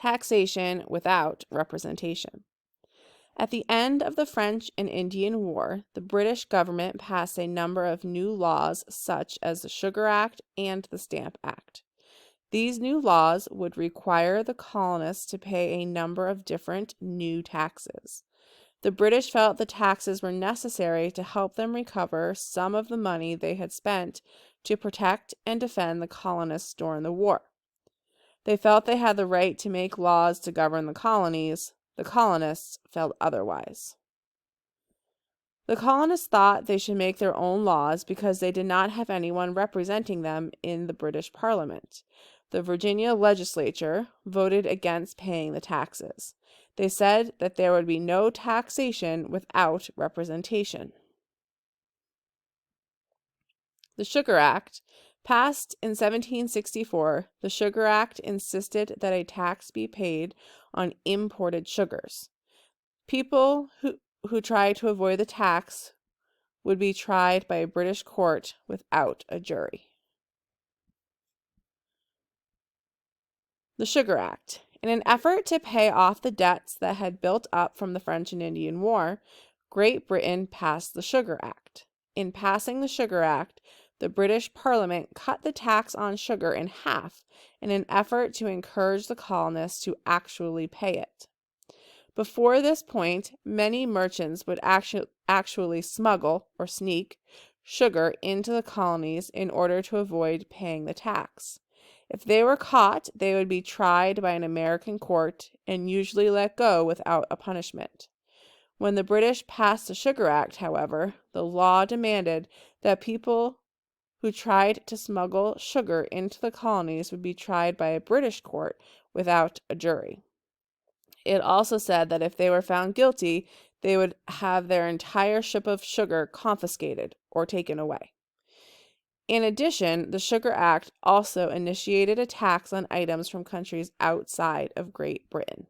taxation without representation. At the end of the French and Indian War, the British government passed a number of new laws such as the Sugar Act and the Stamp Act. These new laws would require the colonists to pay a number of different new taxes. The British felt the taxes were necessary to help them recover some of the money they had spent to protect and defend the colonists during the war. They felt they had the right to make laws to govern the colonies. The colonists felt otherwise. The colonists thought they should make their own laws because they did not have anyone representing them in the British Parliament. The Virginia legislature voted against paying the taxes. They said that there would be no taxation without representation. The Sugar Act, passed in 1764, the Sugar Act insisted that a tax be paid on imported sugars. People who tried to avoid the tax would be tried by a British court without a jury. The Sugar Act. In an effort to pay off the debts that had built up from the French and Indian War, Great Britain passed the Sugar Act. In passing the Sugar Act, the British Parliament cut the tax on sugar in half in an effort to encourage the colonists to actually pay it. Before this point, many merchants would actually smuggle or sneak sugar into the colonies in order to avoid paying the tax. If they were caught, they would be tried by an American court and usually let go without a punishment. When the British passed the Sugar Act, however, the law demanded that people who tried to smuggle sugar into the colonies would be tried by a British court without a jury. It also said that if they were found guilty, they would have their entire ship of sugar confiscated or taken away. In addition, the Sugar Act also initiated a tax on items from countries outside of Great Britain.